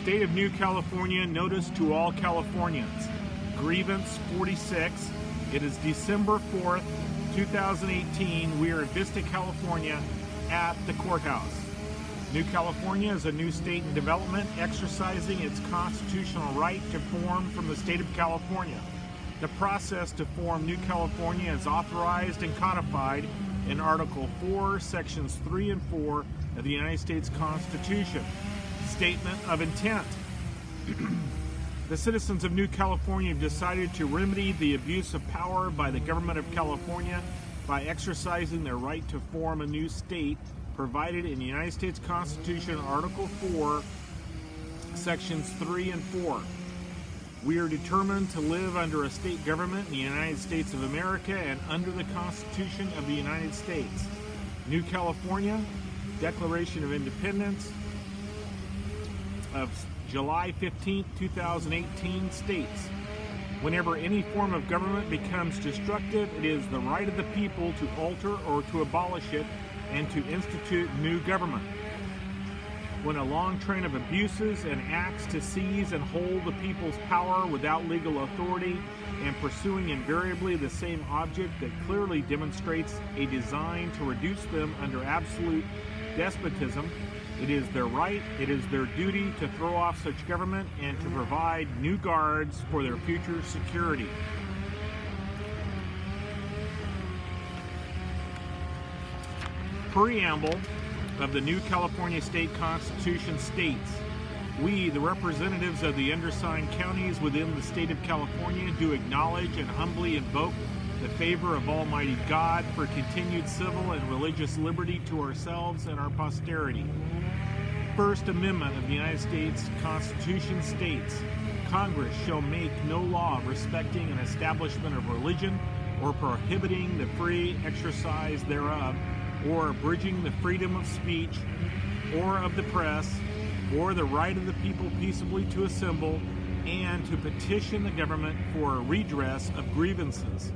State of New California, notice to all Californians. Grievance 46. It is December 4th, 2018. We are in Vista, California at the courthouse. New California is a new state in development, exercising its constitutional right to form from the state of California. The process to form New California is authorized and codified in Article 4, Sections 3 and 4 of the United States Constitution. Statement of intent. The citizens of New California have decided to remedy the abuse of power by the government of California by exercising their right to form a new state provided in the United States Constitution, Article 4, Sections 3 and 4. We are determined to live under a state government in the United States of America and under the Constitution of the United States. New California, Declaration of Independence of July 15, 2018 states, whenever any form of government becomes destructive, it is the right of the people to alter or to abolish it and to institute new government. When a long train of abuses and acts to seize and hold the people's power without legal authority and pursuing invariably the same object that clearly demonstrates a design to reduce them under absolute despotism, it is their right, it is their duty to throw off such government and to provide new guards for their future security. Preamble of the New California State Constitution states, we, the representatives of the undersigned counties within the state of California, do acknowledge and humbly invoke the favor of Almighty God for continued civil and religious liberty to ourselves and our posterity. First Amendment of the United States Constitution states, Congress shall make no law respecting an establishment of religion or prohibiting the free exercise thereof, or abridging the freedom of speech or of the press, or the right of the people peaceably to assemble and to petition the government for a redress of grievances.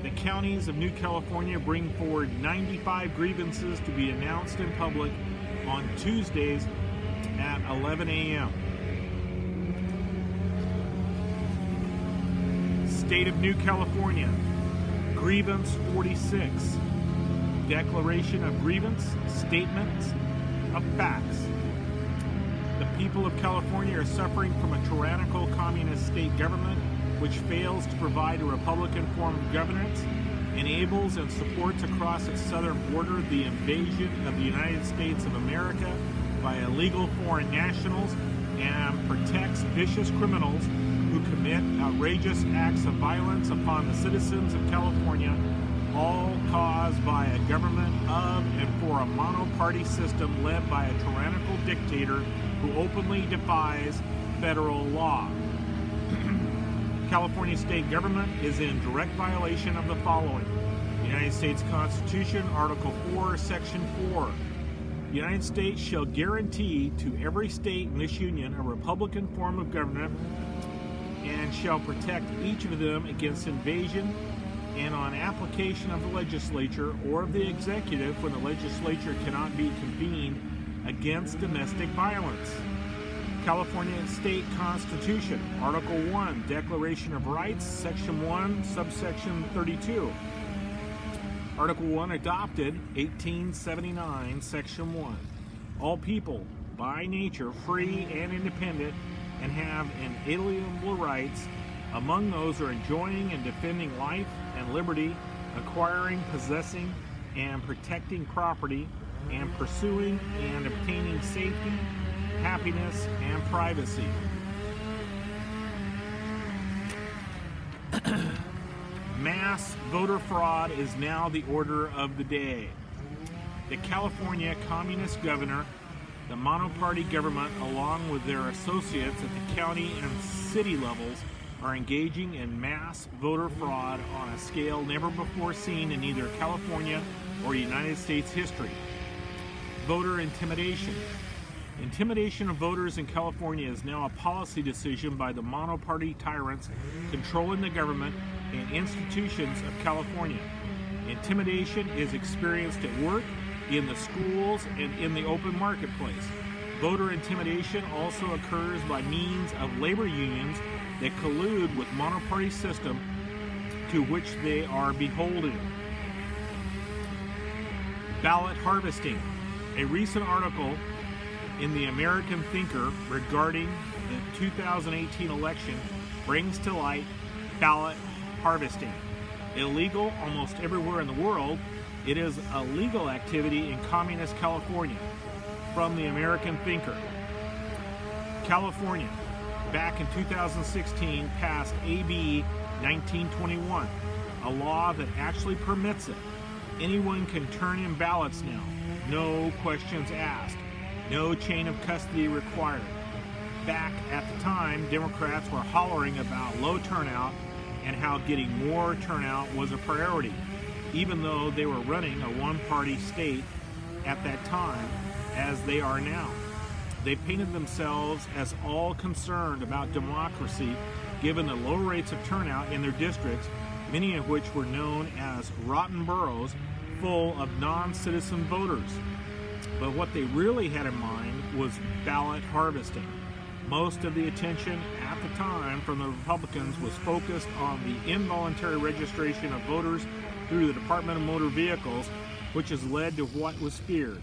The counties of New California bring forward 95 grievances to be announced in public on Tuesdays at 11 a.m. State of New California, Grievance 46. Declaration of grievance, statements of facts. The people of California are suffering from a tyrannical communist state government which fails to provide a Republican form of governance, enables and supports across its southern border the invasion of the United States of America by illegal foreign nationals, and protects vicious criminals who commit outrageous acts of violence upon the citizens of California, all caused by a government of and for a monoparty system led by a tyrannical dictator who openly defies federal law. California state government is in direct violation of the following. United States Constitution, Article 4, Section 4. The United States shall guarantee to every state in this union a Republican form of government and shall protect each of them against invasion and on application of the legislature or of the executive when the legislature cannot be convened against domestic violence. California State Constitution, Article 1, Declaration of Rights, Section 1, Subsection 32. Article 1 adopted 1879, Section 1. All people, by nature, free and independent, and have inalienable rights. Among those are enjoying and defending life and liberty, acquiring, possessing, and protecting property, and pursuing and obtaining safety, happiness, and privacy. Mass voter fraud is now the order of the day. The California Communist governor, the monoparty government, along with their associates at the county and city levels, are engaging in mass voter fraud on a scale never before seen in either California or United States history. Voter intimidation. Intimidation of voters in California is now a policy decision by the monoparty tyrants controlling the government and institutions of California. Intimidation is experienced at work, in the schools, and in the open marketplace. Voter intimidation also occurs by means of labor unions that collude with monoparty system to which they are beholden. Ballot harvesting. A recent article in the American Thinker regarding the 2018 election brings to light ballot harvesting. Illegal almost everywhere in the world, it is a legal activity in communist California. From the American Thinker. California, back in 2016, passed AB 1921, a law that actually permits it. Anyone can turn in ballots now, no questions asked, no chain of custody required. Back at the time, Democrats were hollering about low turnout and how getting more turnout was a priority, even though they were running a one-party state at that time, as they are now. They painted themselves as all concerned about democracy, given the low rates of turnout in their districts, many of which were known as rotten boroughs full of non-citizen voters. But what they really had in mind was ballot harvesting. Most of the attention at the time from the Republicans was focused on the involuntary registration of voters through the Department of Motor Vehicles, which has led to what was feared: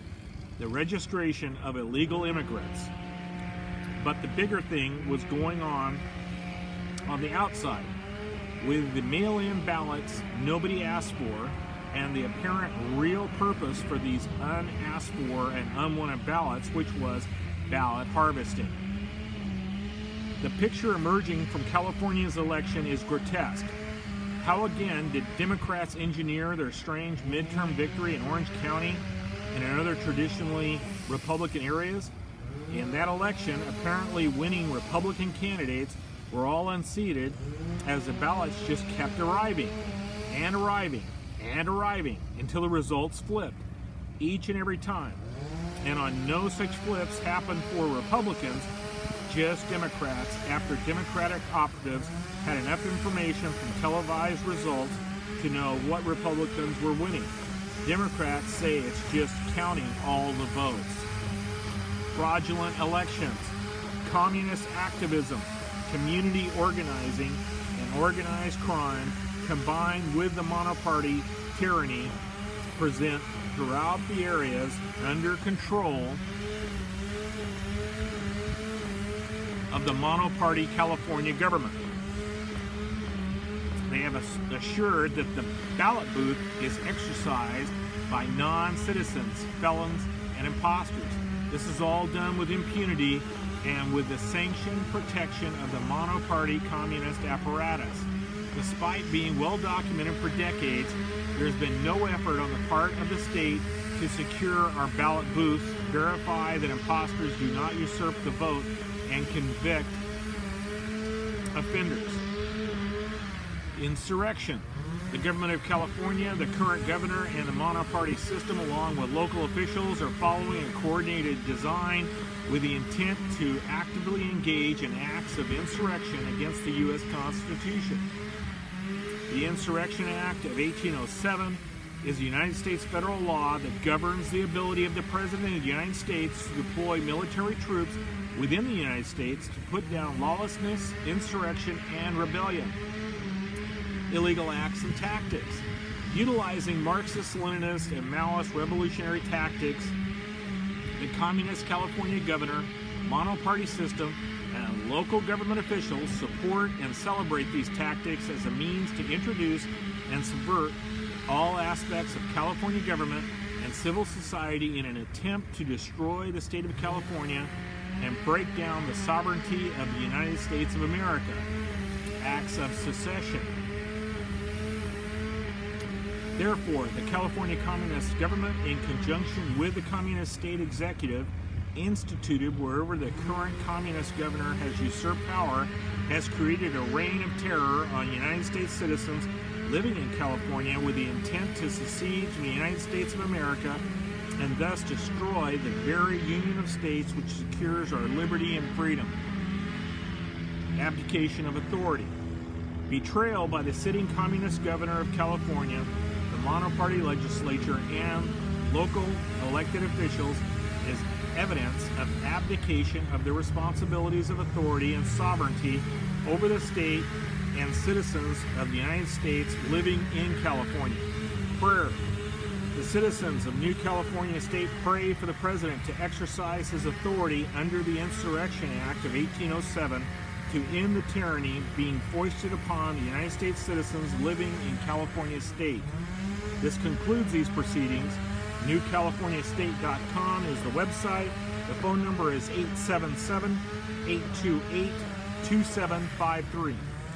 the registration of illegal immigrants. But the bigger thing was going on the outside, with the mail-in ballots nobody asked for, and the apparent real purpose for these unasked for and unwanted ballots, which was ballot harvesting. The picture emerging from California's election is grotesque. How again did Democrats engineer their strange midterm victory in Orange County and in other traditionally Republican areas? In that election, apparently winning Republican candidates were all unseated as the ballots just kept arriving and arriving and arriving until the results flipped each and every time. And on no such flips happened for Republicans, just Democrats, after Democratic operatives had enough information from televised results to know what Republicans were winning. Democrats say it's just counting all the votes. Fraudulent elections, communist activism, community organizing, and organized crime combined with the monoparty tyranny present throughout the areas under control of the monoparty California government. They have assured that the ballot booth is exercised by non-citizens, felons, and imposters. This is all done with impunity and with the sanctioned protection of the monoparty communist apparatus. Despite being well documented for decades, there's been no effort on the part of the state to secure our ballot booths, verify that imposters do not usurp the vote, and convict offenders. Insurrection. The government of California, the current governor, and the monoparty system, along with local officials, are following a coordinated design with the intent to actively engage in acts of insurrection against the U.S. Constitution. The Insurrection Act of 1807 is a United States federal law that governs the ability of the President of the United States to deploy military troops within the United States to put down lawlessness, insurrection, and rebellion. Illegal acts and tactics. Utilizing Marxist, Leninist, and Maoist revolutionary tactics, the communist California governor, monoparty system, and local government officials support and celebrate these tactics as a means to introduce and subvert all aspects of California government and civil society in an attempt to destroy the state of California and break down the sovereignty of the United States of America. Acts of secession. Therefore, the California Communist government, in conjunction with the Communist State Executive, instituted wherever the current communist governor has usurped power, has created a reign of terror on United States citizens living in California with the intent to secede from the United States of America and thus destroy the very union of states which secures our liberty and freedom. Abdication of authority. Betrayal by the sitting communist governor of California, the monoparty legislature, and local elected officials is evidence of abdication of the responsibilities of authority and sovereignty over the state and citizens of the United States living in California. Prayer. The citizens of New California State pray for the President to exercise his authority under the Insurrection Act of 1807 to end the tyranny being foisted upon the United States citizens living in California State. This concludes these proceedings. NewCaliforniaState.com is the website. The phone number is 877-828-2753.